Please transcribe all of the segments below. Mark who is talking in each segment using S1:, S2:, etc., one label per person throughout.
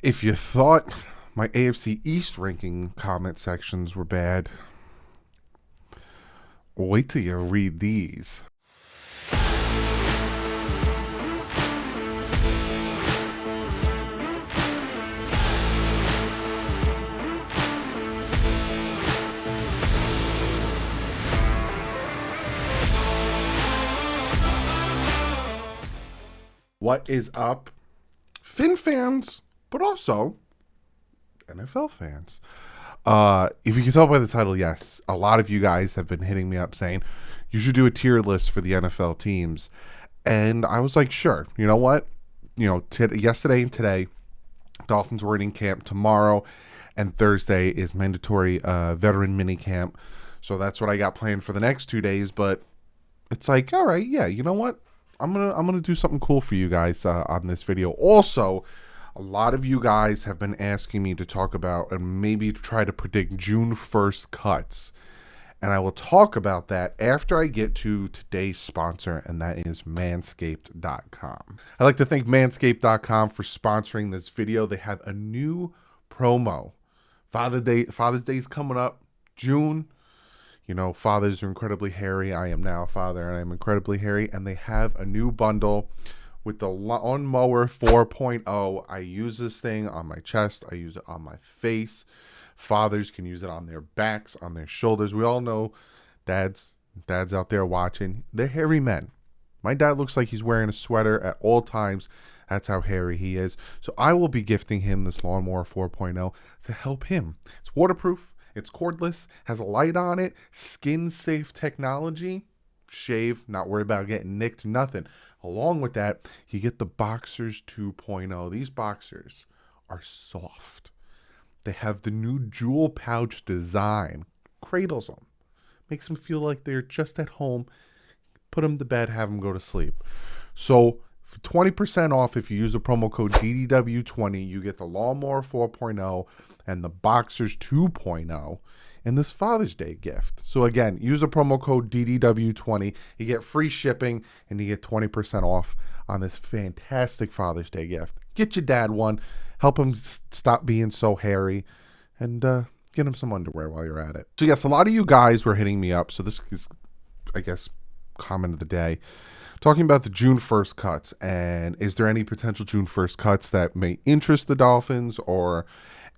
S1: If you thought my AFC East ranking comment sections were bad, wait till you read these. What is up, Finn fans, but also NFL fans? If you can tell by the title, yes, a lot of you guys have been hitting me up saying you should do a tier list for the NFL teams. And I was like, sure. You know what? Yesterday and today, Dolphins were in camp. Tomorrow and Thursday is mandatory veteran mini camp. So that's what I got planned for the next 2 days. But it's like, all right, yeah, you know what? I'm gonna do something cool for you guys on this video. Also, a lot of you guys have been asking me to talk about and maybe try to predict June 1st cuts. And I will talk about that after I get to today's sponsor, and that is Manscaped.com. I'd like to thank Manscaped.com for sponsoring this video. They have a new promo. Father's Day is coming up, June. You know, fathers are incredibly hairy. I am now a father, and I'm incredibly hairy. And they have a new bundle with the Lawn Mower 4.0. I use this thing on my chest. I use it on my face. Fathers can use it on their backs, on their shoulders. We all know dads out there watching. They're hairy men. My dad looks like he's wearing a sweater at all times. That's how hairy he is. So I will be gifting him this Lawnmower 4.0 to help him. It's waterproof. It's cordless, has a light on it, skin-safe technology, shave, not worry about getting nicked, nothing. Along with that, you get the Boxers 2.0. These boxers are soft. They have the new jewel pouch design, cradles them, makes them feel like they're just at home. Put them to bed, have them go to sleep. So for 20% off, if you use the promo code DDW20, you get the Lawnmower 4.0 and the Boxers 2.0 and this Father's Day gift. So again, use the promo code DDW20. You get free shipping and you get 20% off on this fantastic Father's Day gift. Get your dad one. Help him stop being so hairy, and get him some underwear while you're at it. So yes, a lot of you guys were hitting me up. So this is, I guess, comment of the day, talking about the June 1st cuts, and is there any potential June 1st cuts that may interest the Dolphins or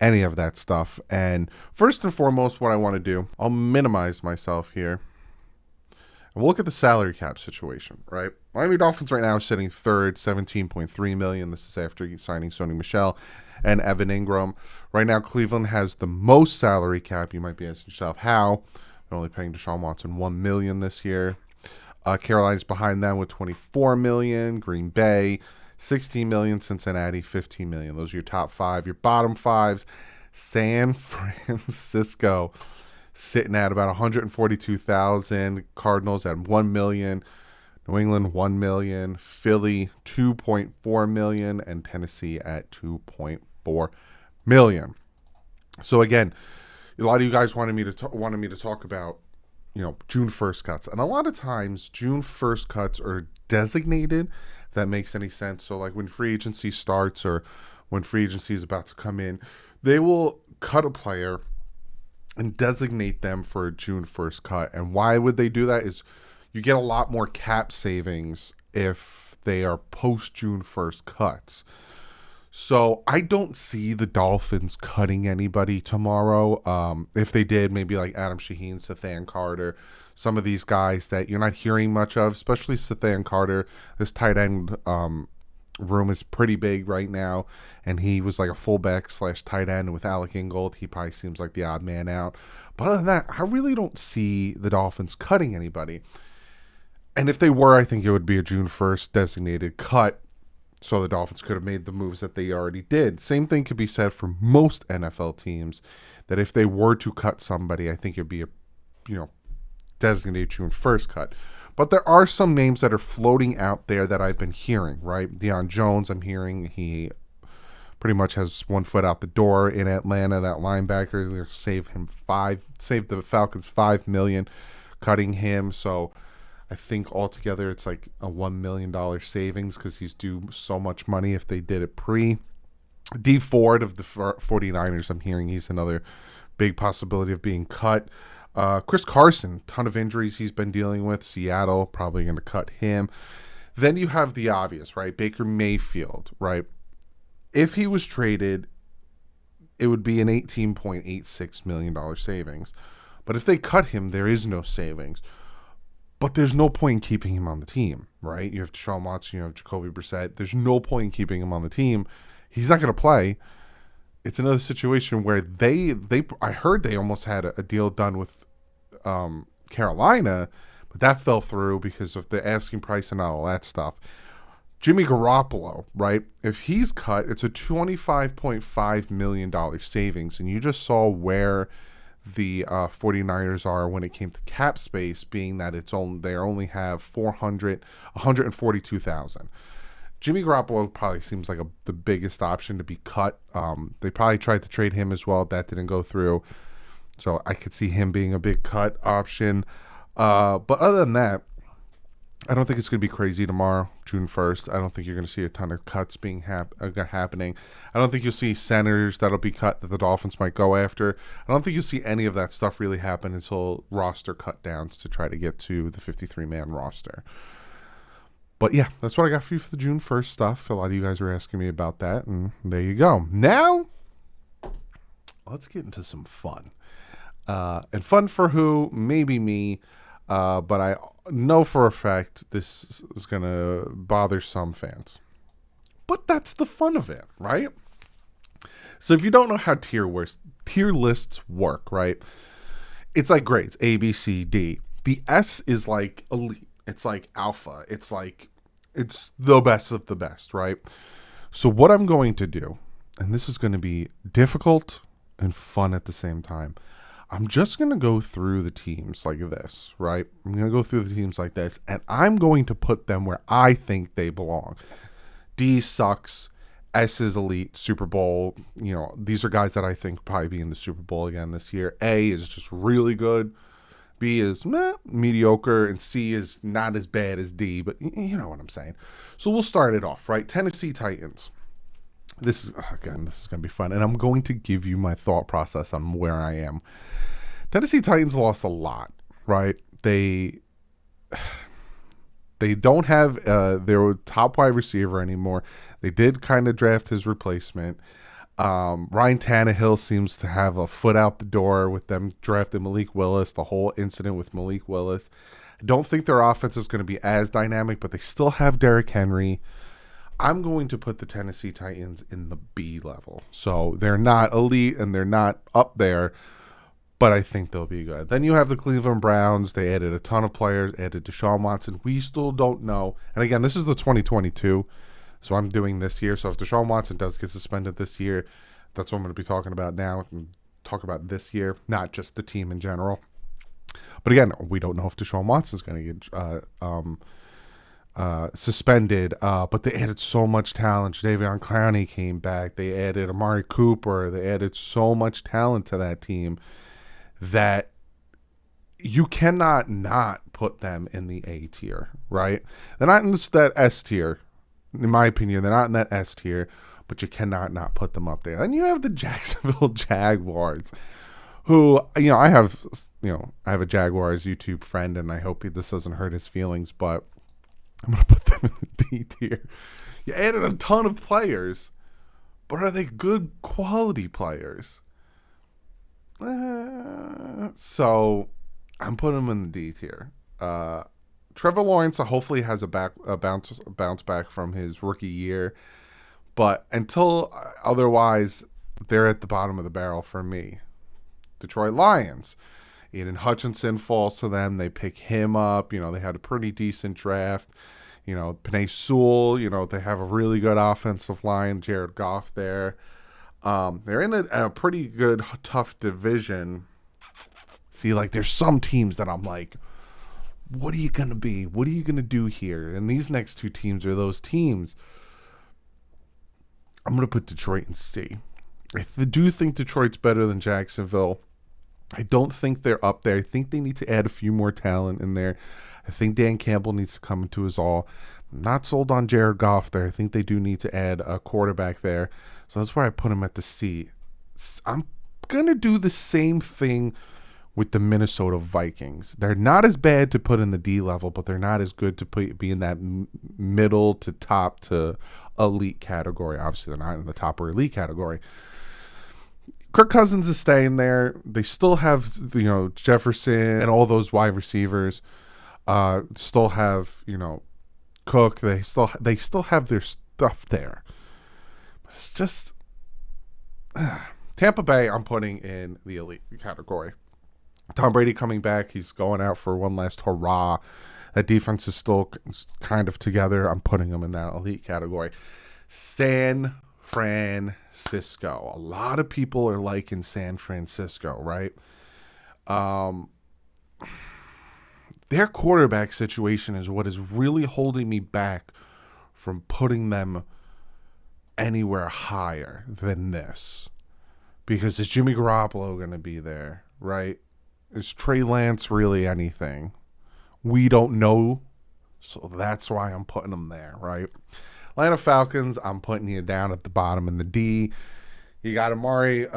S1: any of that stuff. And first and foremost, what I want to do, I'll minimize myself here, and we'll look at the salary cap situation, right? Miami Dolphins right now are sitting third, $17.3 million. This is after signing Sony Michel and Evan Ingram. Right now, Cleveland has the most salary cap. You might be asking yourself, how? They're only paying Deshaun Watson $1 million this year. Carolina's behind them with $24 million. Green Bay, $16 million. Cincinnati, $15 million. Those are your top five. Your bottom fives, San Francisco sitting at about $142,000. Cardinals at $1 million. New England, $1 million. Philly, $2.4 million. And Tennessee at $2.4 million. So again, a lot of you guys wanted me to talk about, you know, June 1st cuts. And a lot of times June 1st cuts are designated, if that makes any sense. So like when free agency starts or when free agency is about to come in, they will cut a player and designate them for a June 1st cut. And why would they do that is you get a lot more cap savings if they are post June 1st cuts. So I don't see the Dolphins cutting anybody tomorrow. If they did, maybe like Adam Shaheen, Sathan Carter, some of these guys that you're not hearing much of, especially Sathan Carter. This tight end room is pretty big right now, and he was like a fullback / tight end with Alec Ingold. He probably seems like the odd man out. But other than that, I really don't see the Dolphins cutting anybody. And if they were, I think it would be a June 1st designated cut, so the Dolphins could have made the moves that they already did. Same thing could be said for most NFL teams, that if they were to cut somebody, I think it'd be a, designated June 1st cut. But there are some names that are floating out there that I've been hearing, right? Deion Jones, I'm hearing he pretty much has one foot out the door in Atlanta. That linebacker, saved the Falcons $5 million, cutting him. So I think altogether it's like a $1 million savings because he's due so much money if they did it pre. D Ford of the 49ers, I'm hearing he's another big possibility of being cut. Chris Carson, ton of injuries he's been dealing with. Seattle, probably going to cut him. Then you have the obvious, right? Baker Mayfield, right? If he was traded, it would be an $18.86 million savings. But if they cut him, there is no savings. But there's no point in keeping him on the team, right? You have Deshaun Watson, you have Jacoby Brissett. There's no point in keeping him on the team. He's not going to play. It's another situation where I heard they almost had a deal done with Carolina, but that fell through because of the asking price and all that stuff. Jimmy Garoppolo, right? If he's cut, it's a $25.5 million savings. And you just saw where the 49ers are when it came to cap space, being that they only have 142,000. Jimmy Garoppolo probably seems like the biggest option to be cut. They probably tried to trade him as well. That didn't go through. So I could see him being a big cut option. But other than that, I don't think it's going to be crazy tomorrow, June 1st. I don't think you're going to see a ton of cuts being happening. I don't think you'll see centers that'll be cut that the Dolphins might go after. I don't think you'll see any of that stuff really happen until roster cut downs to try to get to the 53-man roster. But yeah, that's what I got for you for the June 1st stuff. A lot of you guys were asking me about that, and there you go. Now, let's get into some fun. And fun for who? Maybe me. But I know for a fact this is going to bother some fans. But that's the fun of it, right? So if you don't know how tier lists work, right? It's like grades, A, B, C, D. The S is like elite. It's like alpha. It's the best of the best, right? So what I'm going to do, and this is going to be difficult and fun at the same time, I'm just going to go through the teams like this, right? I'm going to go through the teams like this, and I'm going to put them where I think they belong. D sucks. S is elite. Super Bowl. These are guys that I think probably be in the Super Bowl again this year. A is just really good. B is mediocre, and C is not as bad as D, but you know what I'm saying. So we'll start it off, right? Tennessee Titans. This is going to be fun, and I'm going to give you my thought process on where I am. Tennessee Titans lost a lot, right? They don't have their top wide receiver anymore. They did kind of draft his replacement. Ryan Tannehill seems to have a foot out the door with them drafting Malik Willis, the whole incident with Malik Willis. I don't think their offense is going to be as dynamic, but they still have Derrick Henry. I'm going to put the Tennessee Titans in the B level. So they're not elite and they're not up there, but I think they'll be good. Then you have the Cleveland Browns. They added a ton of players, added Deshaun Watson. We still don't know. And again, this is the 2022. So I'm doing this year. So if Deshaun Watson does get suspended this year, that's what I'm going to be talking about now. And talk about this year, not just the team in general. But again, we don't know if Deshaun Watson's going to get suspended. But they added so much talent. Jadeveon Clowney came back. They added Amari Cooper. They added so much talent to that team that you cannot not put them in the A tier, right? They're not in that S tier. In my opinion, they're not in that S tier, but you cannot not put them up there. Then you have the Jacksonville Jaguars, who, I have a Jaguars YouTube friend, and I hope this doesn't hurt his feelings, but I'm going to put them in the D tier. You added a ton of players, but are they good quality players? So I'm putting them in the D tier. Trevor Lawrence hopefully has a bounce back from his rookie year, but until otherwise, they're at the bottom of the barrel for me. Detroit Lions, Aiden Hutchinson falls to them. They pick him up. They had a pretty decent draft. Penei Sewell. They have a really good offensive line. Jared Goff there. They're in a pretty good, tough division. See, there's some teams that I'm like, what are you going to be? What are you going to do here? And these next two teams are those teams. I'm going to put Detroit in C. I do think Detroit's better than Jacksonville. I don't think they're up there. I think they need to add a few more talent in there. I think Dan Campbell needs to come into his all. Not sold on Jared Goff there. I think they do need to add a quarterback there. So that's where I put him at the C. I'm going to do the same thing with the Minnesota Vikings. They're not as bad to put in the D level, but they're not as good to be in that middle to top to elite category. Obviously, they're not in the top or elite category. Kirk Cousins is staying there. They still have, Jefferson and all those wide receivers. Still have, Cook. They still have their stuff there. It's just Tampa Bay I'm putting in the elite category. Tom Brady coming back. He's going out for one last hurrah. That defense is still kind of together. I'm putting them in that elite category. San Francisco. A lot of people are liking San Francisco, right? Their quarterback situation is what is really holding me back from putting them anywhere higher than this. Because is Jimmy Garoppolo going to be there, right? Is Trey Lance really anything? We don't know, so that's why I'm putting them there, right? Atlanta Falcons, I'm putting you down at the bottom in the D. You got Amari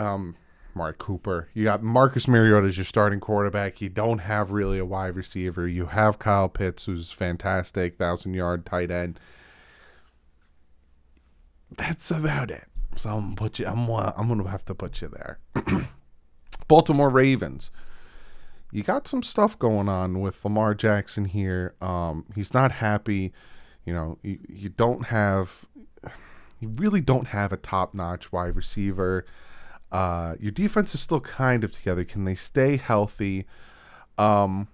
S1: Cooper. You got Marcus Mariota as your starting quarterback. You don't have really a wide receiver. You have Kyle Pitts, who's fantastic, 1,000-yard tight end. That's about it. So I'm gonna have to put you there. Baltimore Ravens. You got some stuff going on with Lamar Jackson here. He's not happy. You really don't have a top-notch wide receiver. Your defense is still kind of together. Can they stay healthy? I'm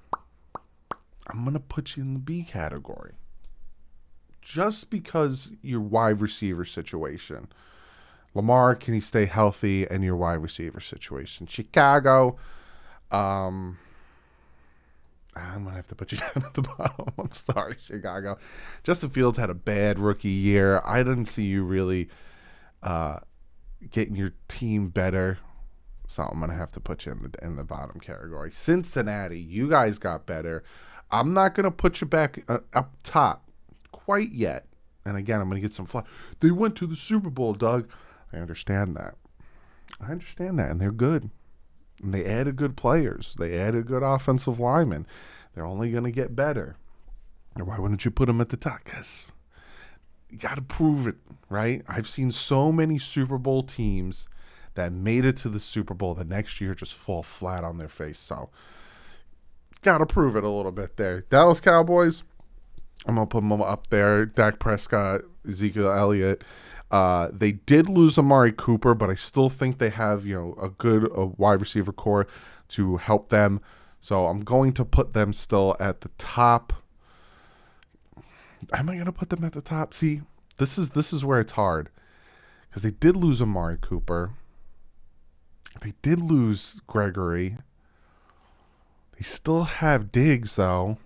S1: going to put you in the B category. Just because your wide receiver situation. Lamar, can he stay healthy? And your wide receiver situation. Chicago, I'm going to have to put you down at the bottom. I'm sorry, Chicago. Justin Fields had a bad rookie year. I didn't see you really getting your team better. So I'm going to have to put you in the bottom category. Cincinnati, you guys got better. I'm not going to put you back up top quite yet. And again, I'm going to get some flack. They went to the Super Bowl, Doug. I understand that. And they're good. And they added good players. They added good offensive linemen. They're only going to get better. And why wouldn't you put them at the top? Because you got to prove it, right? I've seen so many Super Bowl teams that made it to the Super Bowl the next year just fall flat on their face. So, got to prove it a little bit there. Dallas Cowboys, I'm going to put them up there. Dak Prescott, Ezekiel Elliott. They did lose Amari Cooper, but I still think they have, a good wide receiver core to help them. So I'm going to put them still at the top. Am I going to put them at the top? See, this is where it's hard. Because they did lose Amari Cooper. They did lose Gregory. They still have Diggs, though.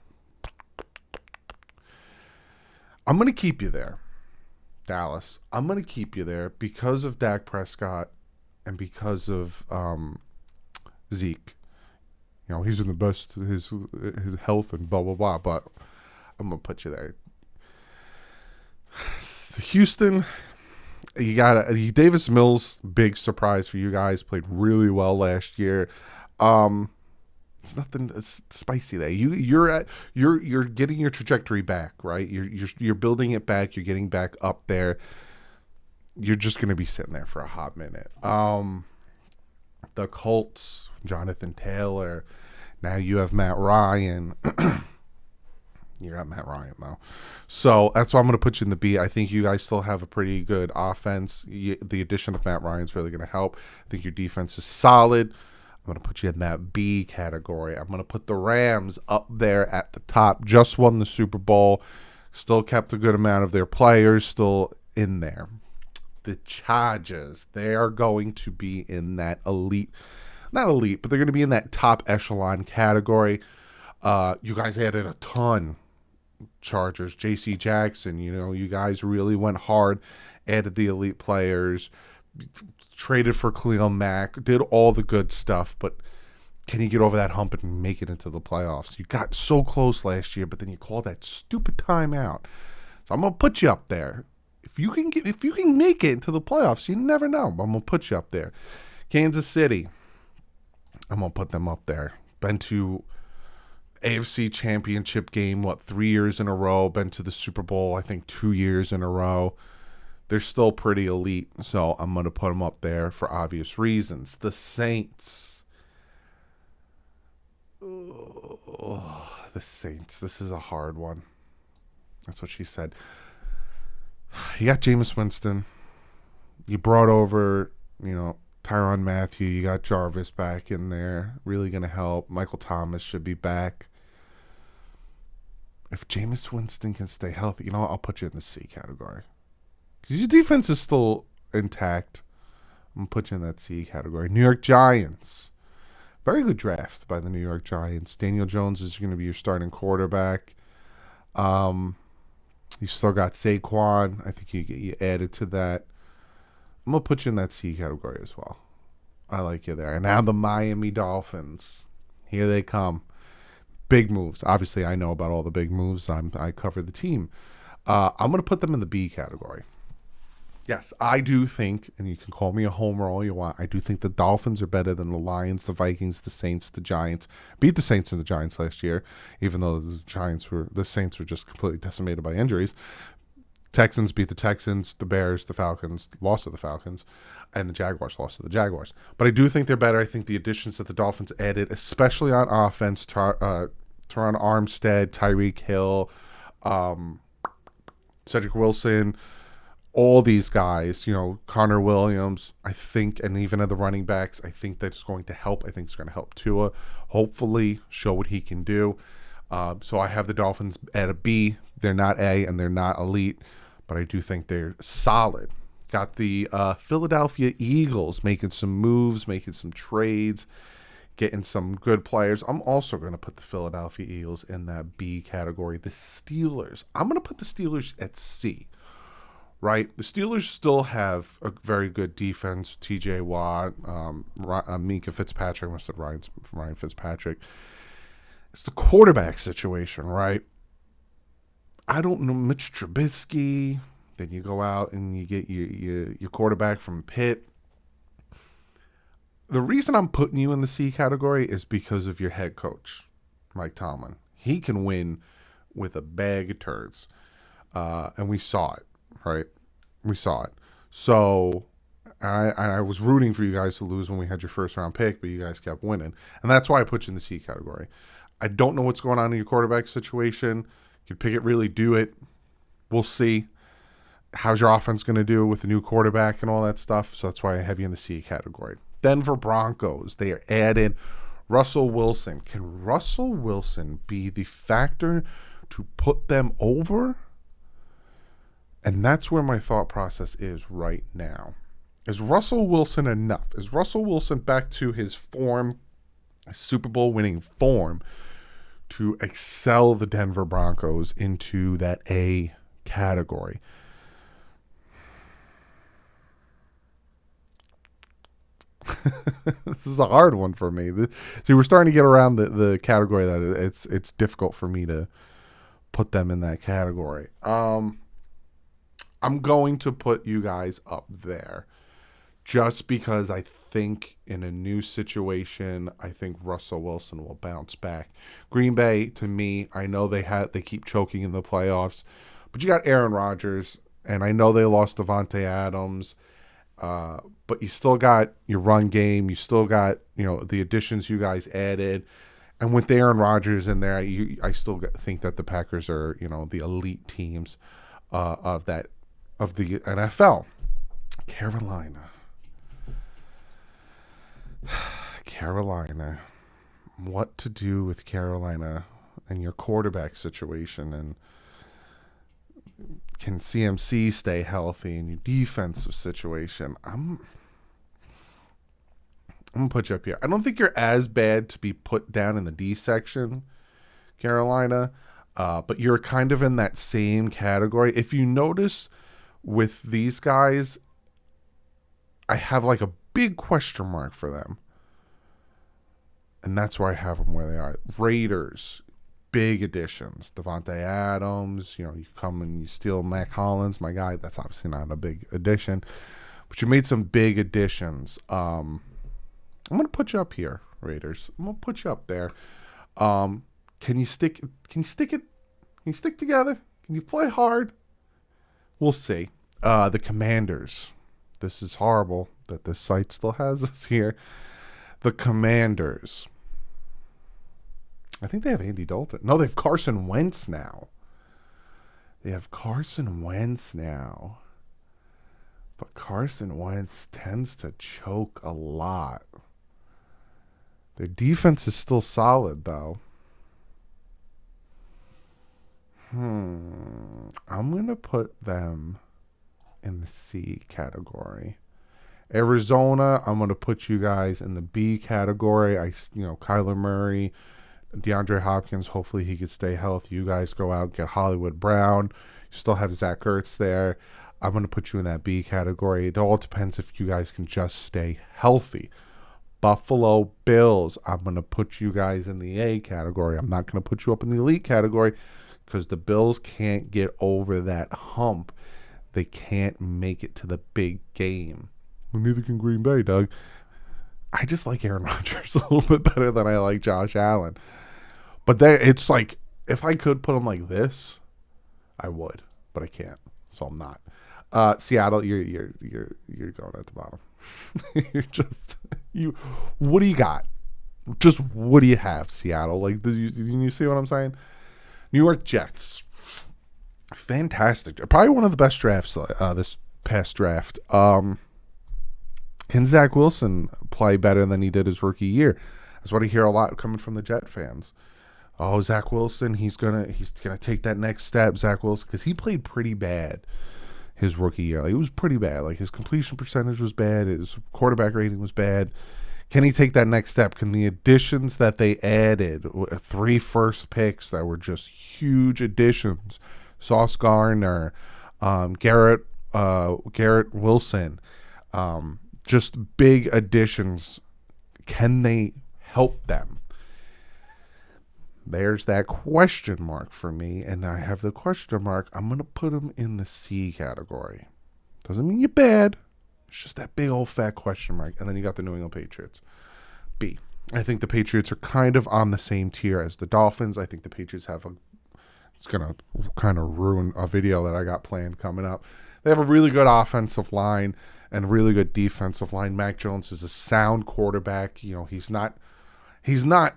S1: I'm going to keep you there, Dallas. I'm going to keep you there because of Dak Prescott and because of Zeke. He's in the best, his health and blah, blah, blah. But I'm going to put you there. Houston, you got Davis Mills, big surprise for you guys. Played really well last year. It's nothing. It's spicy there. You're getting your trajectory back, right? You're building it back. You're getting back up there. You're just gonna be sitting there for a hot minute. The Colts, Jonathan Taylor. Now you have Matt Ryan. You got Matt Ryan, though. So that's why I'm going to put you in the B. I think you guys still have a pretty good offense. The addition of Matt Ryan is really going to help. I think your defense is solid. I'm going to put you in that B category. I'm going to put the Rams up there at the top. Just won the Super Bowl. Still kept a good amount of their players still in there. The Chargers, they are going to be in that elite. Not elite, but they're going to be in that top echelon category. You guys added a ton. Chargers, J.C. Jackson, you guys really went hard, added the elite players, traded for Khalil Mack, did all the good stuff, but can you get over that hump and make it into the playoffs? You got so close last year, but then you called that stupid timeout. So So I'm gonna put you up there. If you can make it into the playoffs, you never know. But I'm gonna put you up there. Kansas City, I'm gonna put them up there. Been to AFC Championship game, 3 years in a row. Been to the Super Bowl, I think 2 years in a row. They're still pretty elite, so I'm gonna put them up there for obvious reasons. The Saints. Oh, the Saints. This is a hard one. That's what she said. You got Jameis Winston. You brought over, Tyrann Mathieu. You got Jarvis back in there. Really going to help. Michael Thomas should be back. If Jameis Winston can stay healthy, I'll put you in the C category. Because your defense is still intact. I'm going to put you in that C category. New York Giants. Very good draft by the New York Giants. Daniel Jones is going to be your starting quarterback. You still got Saquon. I think you added to that. I'm going to put you in that C category as well. I like you there. And now the Miami Dolphins. Here they come. Big moves. Obviously, I know about all the big moves. I cover the team. I'm going to put them in the B category. Yes, I do think, and you can call me a homer all you want, I do think the Dolphins are better than the Lions, the Vikings, the Saints, the Giants. Beat the Saints and the Giants last year, even though the Saints were just completely decimated by injuries. Texans beat the Texans, the Bears, the Falcons, lost to the Falcons, and the Jaguars lost to the Jaguars. But I do think they're better. I think the additions that the Dolphins added, especially on offense, Teron Armstead, Tyreek Hill, Cedric Wilson, all these guys, Connor Williams, I think, and even at the running backs, I think that's going to help. I think it's going to help Tua, hopefully show what he can do. So I have the Dolphins at a B. They're not A, and they're not elite, but I do think they're solid. Got the Philadelphia Eagles making some moves, making some trades, getting some good players. I'm also going to put the Philadelphia Eagles in that B category. The Steelers, I'm going to put the Steelers at C. Right, the Steelers still have a very good defense. T.J. Watt, Mika Fitzpatrick. I must have said Ryan Fitzpatrick. It's the quarterback situation, right? I don't know, Mitch Trubisky. Then you go out and you get your quarterback from Pitt. The reason I'm putting you in the C category is because of your head coach, Mike Tomlin. He can win with a bag of turds, and we saw it. Right, we saw it. So I was rooting for you guys to lose when we had your first round pick, but you guys kept winning, and that's why I put you in the C category. I don't know what's going on in your quarterback situation. You could pick it, really do it. We'll see. How's your offense going to do with the new quarterback and all that stuff? So that's why I have you in the C category. Denver Broncos. They are added Russell Wilson. Can Russell Wilson be the factor to put them over? And that's where my thought process is right now. Is Russell Wilson enough? Is Russell Wilson back to his form, Super Bowl winning form, to excel the Denver Broncos into that A category? This is a hard one for me. See, we're starting to get around the category that it's difficult for me to put them in that category. I'm going to put you guys up there just because I think in a new situation, I think Russell Wilson will bounce back. Green Bay, to me, I know they keep choking in the playoffs, but you got Aaron Rodgers, and I know they lost Devontae Adams, but you still got your run game. You still got, the additions you guys added. And with Aaron Rodgers in there, I still think that the Packers are, the elite teams of the NFL. Carolina. What to do with Carolina and your quarterback situation, and can CMC stay healthy, and your defensive situation? I'm gonna put you up here. I don't think you're as bad to be put down in the D section, Carolina, but you're kind of in that same category. If you notice, with these guys, I have like a big question mark for them. And that's why I have them where they are. Raiders. big additions. Devontae Adams, you come and you steal Mac Hollins, my guy. That's obviously not a big addition, but you made some big additions. I'm going to put you up here, Raiders. I'm going to put you up there. Can you stick it? Can you stick together? Can you play hard? We'll see. The Commanders. This is horrible that this site still has us here. The Commanders. I think they have Andy Dalton. No, they have Carson Wentz now. But Carson Wentz tends to choke a lot. Their defense is still solid, though. I'm going to put them in the C category. Arizona, I'm going to put you guys in the B category. Kyler Murray, DeAndre Hopkins, hopefully he could stay healthy. You guys go out and get Hollywood Brown. You still have Zach Ertz there. I'm going to put you in that B category. It all depends if you guys can just stay healthy. Buffalo Bills, I'm going to put you guys in the A category. I'm not going to put you up in the elite category because the Bills can't get over that hump. They can't make it to the big game. Well, neither can Green Bay, Doug. I just like Aaron Rodgers a little bit better than I like Josh Allen. But it's like, if I could put them like this, I would, but I can't, so I'm not. Seattle, you're going at the bottom. What do you got? Just what do you have, Seattle? Like, you see what I'm saying? New York Jets, fantastic. Probably one of the best drafts this past draft. Can Zach Wilson play better than he did his rookie year? That's what I hear a lot coming from the Jet fans. Oh, Zach Wilson, he's gonna take that next step, Zach Wilson, because he played pretty bad his rookie year. Like, it was pretty bad. Like, his completion percentage was bad. His quarterback rating was bad. Can he take that next step? Can the additions that they added, 3 first picks that were just huge additions, Sauce Gardner, Garrett Wilson, just big additions, can they help them? There's that question mark for me, and I have the question mark. I'm going to put them in the C category. Doesn't mean you're bad. It's just that big old fat question mark. And then you got the New England Patriots. B. I think the Patriots are kind of on the same tier as the Dolphins. I think the Patriots it's going to kind of ruin a video that I got planned coming up. They have a really good offensive line and really good defensive line. Mac Jones is a sound quarterback. He's not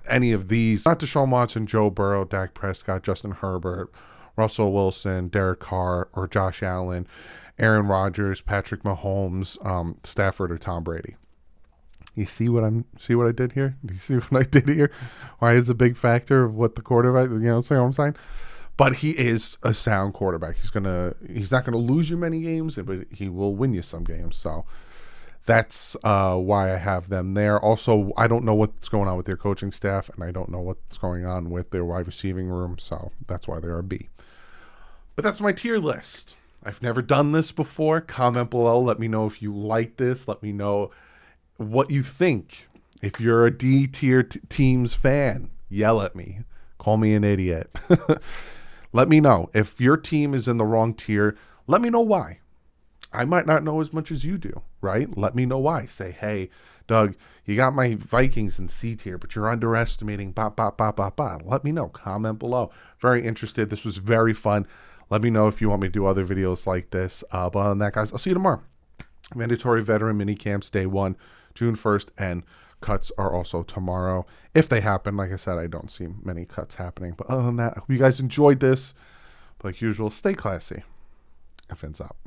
S1: any of these. Not Deshaun Watson, Joe Burrow, Dak Prescott, Justin Herbert, Russell Wilson, Derek Carr, or Josh Allen, Aaron Rodgers, Patrick Mahomes, Stafford, or Tom Brady. You see what I did here? Do you see what I did here? Why is a big factor of what the quarterback, see what I'm saying? But he is a sound quarterback. He's not gonna lose you many games, but he will win you some games. So that's why I have them there. Also, I don't know what's going on with their coaching staff, and I don't know what's going on with their wide receiving room, so that's why they're a B. But that's my tier list. I've never done this before. Comment below. Let me know if you like this. Let me know what you think. If you're a D tier teams fan, yell at me. Call me an idiot. Let me know. If your team is in the wrong tier, let me know why. I might not know as much as you do, right? Let me know why. Say, hey, Doug, you got my Vikings in C tier, but you're underestimating Let me know. Comment below. Very interested. This was very fun. Let me know if you want me to do other videos like this. But other than that, guys, I'll see you tomorrow. Mandatory veteran mini camps day 1, June 1st, and cuts are also tomorrow. If they happen, like I said, I don't see many cuts happening. But other than that, I hope you guys enjoyed this. Like usual, stay classy. And fins up.